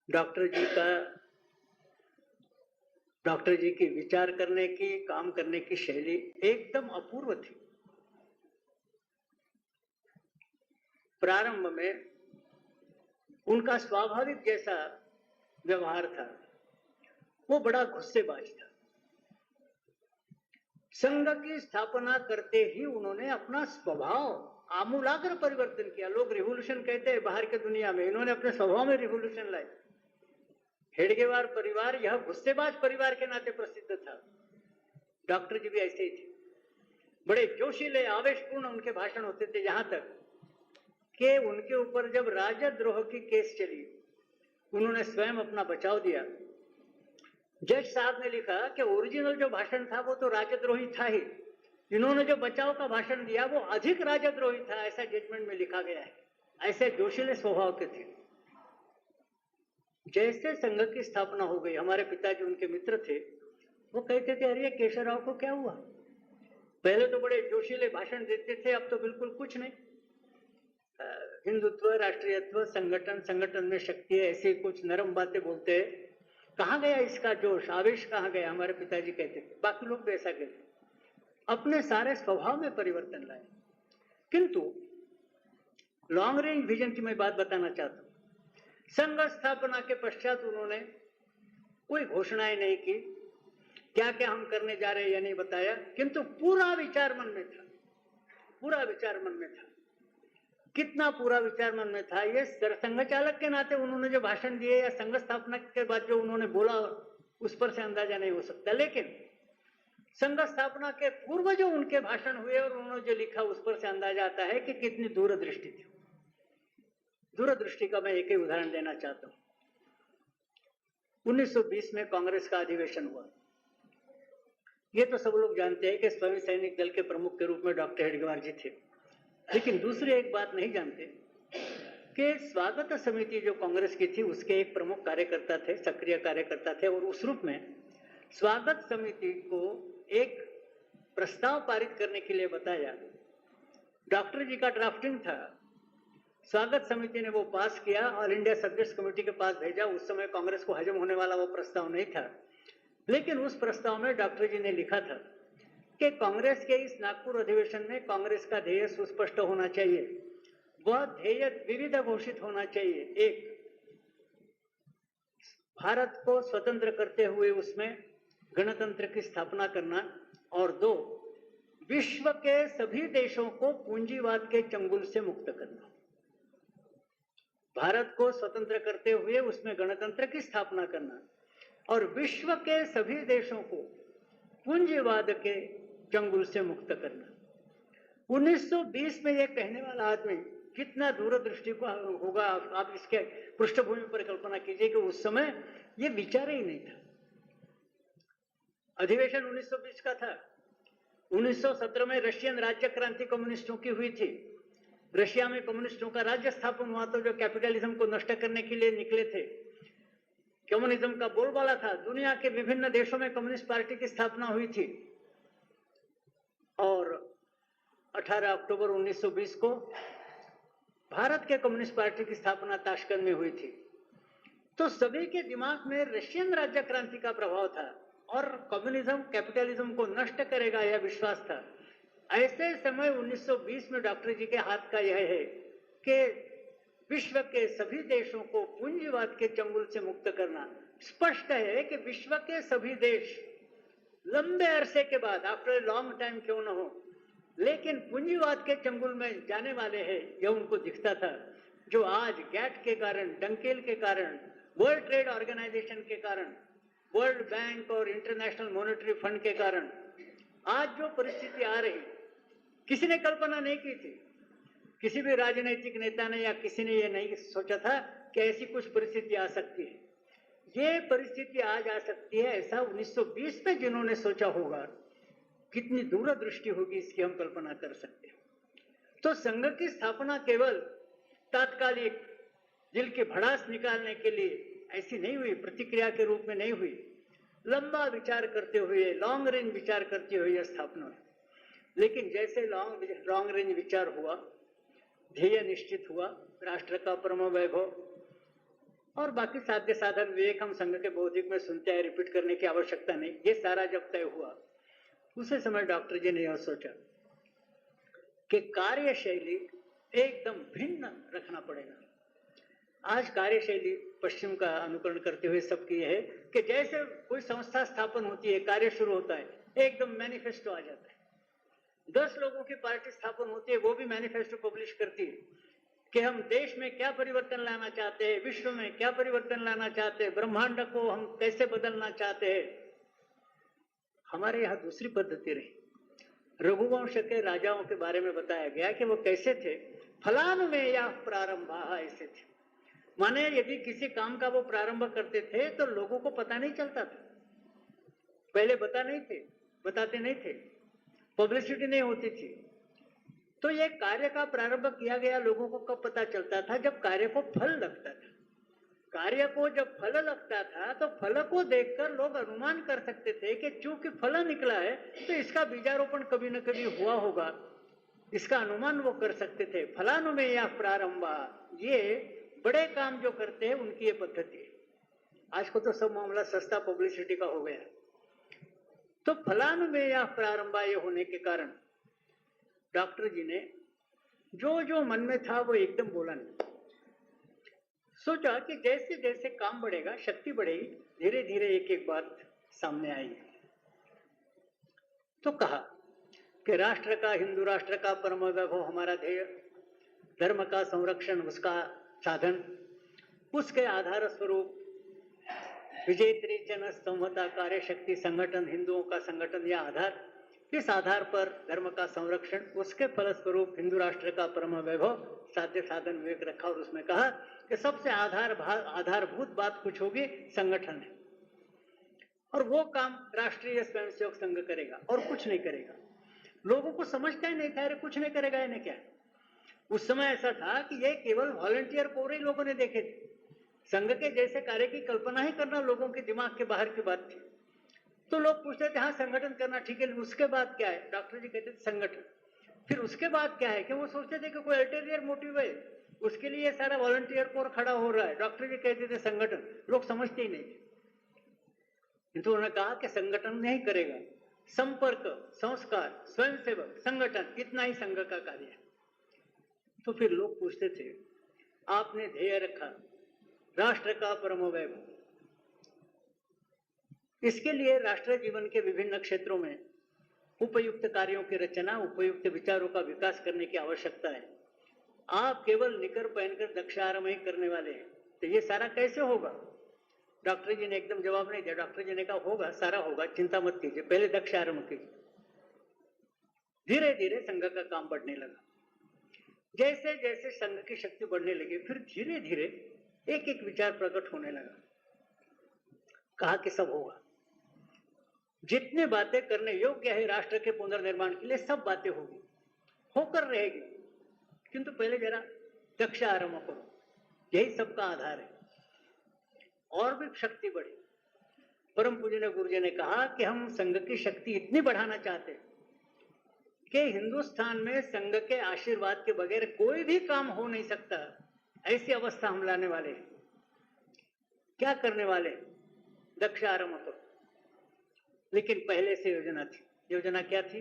Doctor जी का doctor जी की विचार करने की, काम करने की शैली एकदम अपूर्व थी। प्रारंभ में उनका स्वाभाविक जैसा व्यवहार था वो बड़ा गुस्सेबाज था। संघ की स्थापना करते ही उन्होंने अपना स्वभाव आमूलाग्र परिवर्तन किया। लोग रिवॉल्यूशन कहते हैं बाहर की दुनिया में, इन्होंने अपने स्वभाव में रिवॉल्यूशन लाई। हेडगेवार परिवार यह गुस्सेबाज परिवार के नाते प्रसिद्ध था। डॉक्टर जी भी ऐसे ही थे, बड़े जोशीले आवेशपूर्ण उनके भाषण होते थे, यहां तक कि उनके ऊपर जब राजद्रोह की केस चली उन्होंने स्वयं अपना बचाव दिया। जज साहब ने लिखा कि ओरिजिनल जो भाषण था वो तो राजद्रोही था ही, इन्होंने जो बचाव का भाषण दिया वो अधिक राजद्रोही था, ऐसा जजमेंट में लिखा गया है। ऐसे जोशीले स्वभाव के थे। जैसे संघ की स्थापना हो गई, हमारे पिताजी उनके मित्र थे, वो कहते थे अरे केशवराव को क्या हुआ, पहले तो बड़े जोशीले भाषण देते थे, अब तो बिल्कुल कुछ नहीं। हिंदुत्व, राष्ट्रीयत्व, संगठन में शक्ति है, ऐसे कुछ नरम बातें बोलते हैं। कहाँ गया इसका जोश, आवेश कहाँ गया, हमारे पिताजी कहते थे। बाकी लोग भी ऐसा कहते, अपने सारे स्वभाव में परिवर्तन लाए। किंतु लॉन्ग रेंज विजन की मैं बात बताना चाहता हूं। संघ स्थापना के पश्चात उन्होंने कोई घोषणाएं नहीं की, क्या क्या हम करने जा रहे हैं यह नहीं बताया, किंतु पूरा विचार मन में था। पूरा विचार मन में था। कितना पूरा विचार मन में था, ये संघ चालक के नाते उन्होंने जो भाषण दिए या संघ स्थापना के बाद जो उन्होंने बोला उस पर से अंदाजा नहीं हो सकता, लेकिन संघ स्थापना के पूर्व जो उनके भाषण हुए और उन्होंने जो लिखा उस पर से अंदाजा आता है कि कितनी दूरदृष्टि थी। दूरदृष्टि का मैं एक ही उदाहरण देना चाहता हूं। 1920 में कांग्रेस का अधिवेशन हुआ। ये तो सब लोग जानते हैं कि स्वयं सैनिक दल के प्रमुख के रूप में डॉक्टर हेडगेवार जी थे, लेकिन दूसरी एक बात नहीं जानते कि स्वागत समिति जो कांग्रेस की थी उसके एक प्रमुख कार्यकर्ता थे, सक्रिय कार्यकर्ता थे, और उस रूप में स्वागत समिति को एक प्रस्ताव पारित करने के लिए बताया। डॉक्टर जी का ड्राफ्टिंग था, स्वागत समिति ने वो पास किया, ऑल इंडिया सदस्य कमेटी के पास भेजा। उस समय कांग्रेस को हजम होने वाला वो प्रस्ताव नहीं था, लेकिन उस प्रस्ताव में डॉक्टर जी ने लिखा था कि कांग्रेस के इस नागपुर अधिवेशन में कांग्रेस का ध्येय सुस्पष्ट होना चाहिए। वह ध्येय विविध घोषित होना चाहिए। एक, भारत को स्वतंत्र करते हुए उसमें गणतंत्र की स्थापना करना, और दो, विश्व के सभी देशों को पूंजीवाद के चंगुल से मुक्त करना। भारत को स्वतंत्र करते हुए उसमें गणतंत्र की स्थापना करना और विश्व के सभी देशों को पूंजीवाद के चंगुल से मुक्त करना। 1920 में यह कहने वाला आदमी कितना दूरदृष्टि को होगा, आप इसके पृष्ठभूमि पर कल्पना कीजिए कि उस समय यह विचार ही नहीं था। अधिवेशन 1920 का था। 1917 में रशियन राज्य क्रांति कम्युनिस्टों की हुई थी। रशिया में कम्युनिस्टों का राज्य स्थापन हुआ, तो जो कैपिटलिज्म को नष्ट करने के लिए निकले थे, कम्युनिज्म का बोलबाला था। दुनिया के विभिन्न देशों में कम्युनिस्ट पार्टी की स्थापना हुई थी और 18 अक्टूबर 1920 को भारत के कम्युनिस्ट पार्टी की स्थापना ताशकंद में हुई थी। तो सभी के दिमाग में रशियन राज्य क्रांति का प्रभाव था और कम्युनिज्म कैपिटलिज्म को नष्ट करेगा यह विश्वास था। ऐसे समय 1920 में डॉक्टर जी के हाथ का यह है कि विश्व के सभी देशों को पूंजीवाद के चंगुल से मुक्त करना। स्पष्ट है कि विश्व के सभी देश लंबे अरसे के बाद, आफ्टर लॉन्ग टाइम क्यों न हो, लेकिन पूंजीवाद के चंगुल में जाने वाले हैं, यह उनको दिखता था। जो आज गैट के कारण, डंकेल के कारण, वर्ल्ड ट्रेड ऑर्गेनाइजेशन के कारण, वर्ल्ड बैंक और इंटरनेशनल मॉनेटरी फंड के कारण आज जो परिस्थिति आ रही, किसी ने कल्पना नहीं की थी। किसी भी राजनीतिक नेता ने या किसी ने यह नहीं सोचा था कि ऐसी कुछ परिस्थिति आ सकती है। ये परिस्थिति आज आ सकती है, ऐसा 1920 में जिन्होंने सोचा होगा, कितनी दूरदृष्टि होगी इसकी हम कल्पना कर सकते हैं। तो संघ की स्थापना केवल तात्कालिक दिल की भड़ास निकालने के लिए ऐसी नहीं हुई, प्रतिक्रिया के रूप में नहीं हुई। लंबा विचार करते हुए, लॉन्ग रेंज विचार करते हुए यह स्थापना हुई। लेकिन जैसे लॉन्ग रेंज विचार हुआ, ध्येय निश्चित हुआ, राष्ट्र का परम वैभव, और बाकी साध्य साधन विवेक हम संघ के बौद्धिक में सुनते हैं, रिपीट करने की आवश्यकता नहीं। ये सारा जब तय हुआ उसी समय डॉक्टर जी ने यह सोचा कि कार्यशैली एकदम भिन्न रखना पड़ेगा। आज कार्यशैली पश्चिम का अनुकरण करते हुए सबकी यह है कि जैसे कोई संस्था स्थापन होती है, कार्य शुरू होता है, एकदम मैनिफेस्टो आ जाता है। 10 लोगों की पार्टी स्थापन होती है, वो भी मैनिफेस्टो पब्लिश करती है कि हम देश में क्या परिवर्तन लाना चाहते हैं, विश्व में क्या परिवर्तन लाना चाहते हैं, ब्रह्मांड को हम कैसे बदलना चाहते हैं। हमारे यहाँ दूसरी पद्धति रही। रघुवंश के राजाओं के बारे में बताया गया कि वो कैसे थे। फलानु में या प्रारंभा ऐसे थे, माने यदि किसी काम का वो प्रारंभ करते थे तो लोगों को पता नहीं चलता था, पहले बताते नहीं थे, पब्लिसिटी नहीं होती थी। तो ये कार्य का प्रारंभ किया गया लोगों को कब पता चलता था? जब कार्य को फल लगता था। कार्य को जब फल लगता था तो फल को देखकर लोग अनुमान कर सकते थे कि चूंकि फल निकला है तो इसका बीजारोपण कभी न कभी हुआ होगा, इसका अनुमान वो कर सकते थे। फलानुमेय या प्रारंभा, ये बड़े काम जो करते हैं उनकी ये पद्धति है। आज को तो सब मामला सस्ता पब्लिसिटी का हो गया। तो फलानुमेय या प्रारंभा ये होने के कारण डॉक्टर जी ने जो जो मन में था वो एकदम बोला नहीं। सोचा कि जैसे जैसे काम बढ़ेगा, शक्ति बढ़ेगी, धीरे धीरे एक एक बात सामने आएगी। तो कहा कि राष्ट्र का, हिंदू राष्ट्र का परम वैभव हमारा ध्येय, धर्म का संरक्षण उसका साधन, उसके आधार स्वरूप विजयत्री जन संहता कार्य शक्ति संगठन, हिंदुओं का संगठन या आधार, इस आधार पर धर्म का संरक्षण, उसके फलस्वरूप हिंदू राष्ट्र का परम वैभव, साध्य साधन विवेक रखा। और उसमें कहा कि सबसे आधारभूत बात कुछ होगी, संगठन है, और वो काम राष्ट्रीय स्वयंसेवक संघ करेगा और कुछ नहीं करेगा। लोगों को समझता ही नहीं था, अरे कुछ नहीं करेगा इन्हें क्या। उस समय ऐसा था कि ये केवल वॉलंटियर कोर ही लोगों ने देखे थे। संघ के जैसे कार्य की कल्पना ही करना लोगों के दिमाग के बाहर की बात थी। तो लोग पूछते थे, हाँ संगठन करना ठीक है, उसके बाद क्या है? डॉक्टर जी कहते थे संगठन। फिर उसके बाद क्या है? कि वो सोचते थे कि कोई अल्टीरियर मोटिव है, उसके लिए सारा वॉलंटियर कोर खड़ा हो रहा है। डॉक्टर जी कहते थे संगठन, लोग समझते ही नहीं थे। किंतु उन्होंने कहा कि संगठन नहीं करेगा, संपर्क, संस्कार, स्वयंसेवक, संगठन, इतना ही संघ का कार्य है। तो फिर लोग पूछते थे, आपने ध्येय रखा राष्ट्र का परम वैभव, इसके लिए राष्ट्र जीवन के विभिन्न क्षेत्रों में उपयुक्त कार्यों की रचना, उपयुक्त विचारों का विकास करने की आवश्यकता है। आप केवल निकर पहनकर दक्षारम ही करने वाले हैं, तो ये सारा कैसे होगा? डॉक्टर जी ने एकदम जवाब नहीं दिया। डॉक्टर जी ने कहा होगा, सारा होगा, चिंता मत कीजिए, पहले दक्षारम कीजिए। धीरे धीरे संघ का काम बढ़ने लगा। जैसे जैसे संघ की शक्ति बढ़ने लगी, फिर धीरे धीरे एक एक विचार प्रकट होने लगा। कहा कि सब होगा, जितनी बातें करने योग्य है राष्ट्र के पुनर्निर्माण के लिए, सब बातें होगी, होकर रहेगी, किंतु पहले जरा दक्ष आरंभ करो, यही सबका आधार है। और भी शक्ति बढ़ी। परम पूज्य गुरु जी ने कहा कि हम संघ की शक्ति इतनी बढ़ाना चाहते हैं कि हिंदुस्तान में संघ के आशीर्वाद के बगैर कोई भी काम हो नहीं सकता, ऐसी अवस्था हम लाने वाले हैं। क्या करने वाले? दक्ष आरंभ करो। लेकिन पहले से योजना थी। योजना क्या थी?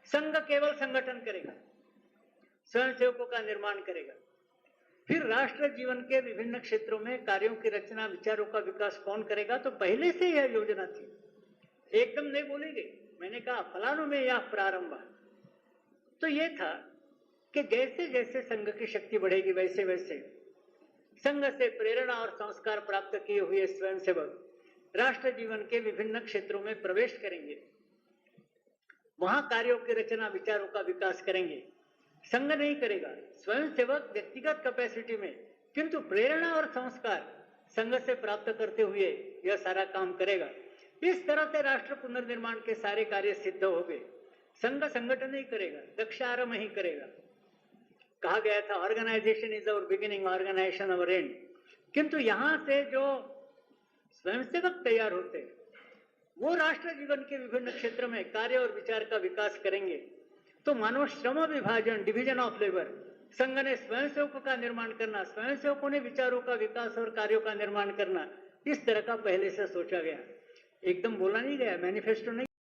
संघ केवल संगठन करेगा, स्वयंसेवकों का निर्माण करेगा। फिर राष्ट्र जीवन के विभिन्न क्षेत्रों में कार्यों की रचना, विचारों का विकास कौन करेगा? तो पहले से यह योजना थी, एकदम नहीं बोली गई। मैंने कहा फलानु में या प्रारंभ। तो यह था कि जैसे जैसे संघ की शक्ति बढ़ेगी, वैसे वैसे संघ से प्रेरणा और संस्कार प्राप्त किए हुए स्वयंसेवक राष्ट्र जीवन के विभिन्न क्षेत्रों में प्रवेश करेंगे, वहां कार्यों की रचना, विचारों का विकास करेंगे। संघ नहीं करेगा, स्वयंसेवक व्यक्तिगत कैपेसिटी में, किंतु प्रेरणा और संस्कार संघ से प्राप्त करते हुए यह सारा काम करेगा। इस तरह से राष्ट्र पुनर्निर्माण के सारे कार्य सिद्ध हो गए। संघ संगठन नहीं करेगा, दक्ष आरंभ ही करेगा। कहा गया था organization is our beginning, organization our end. किंतु यहां से जो स्वयंसेवक तैयार होते हैं वो राष्ट्र जीवन के विभिन्न क्षेत्र में कार्य और विचार का विकास करेंगे। तो मानो श्रम विभाजन, डिवीजन ऑफ लेबर, संघ ने स्वयंसेवकों का निर्माण करना, स्वयंसेवकों ने विचारों का विकास और कार्यों का निर्माण करना, इस तरह का पहले से सोचा गया। एकदम बोला नहीं गया, मैनिफेस्टो नहीं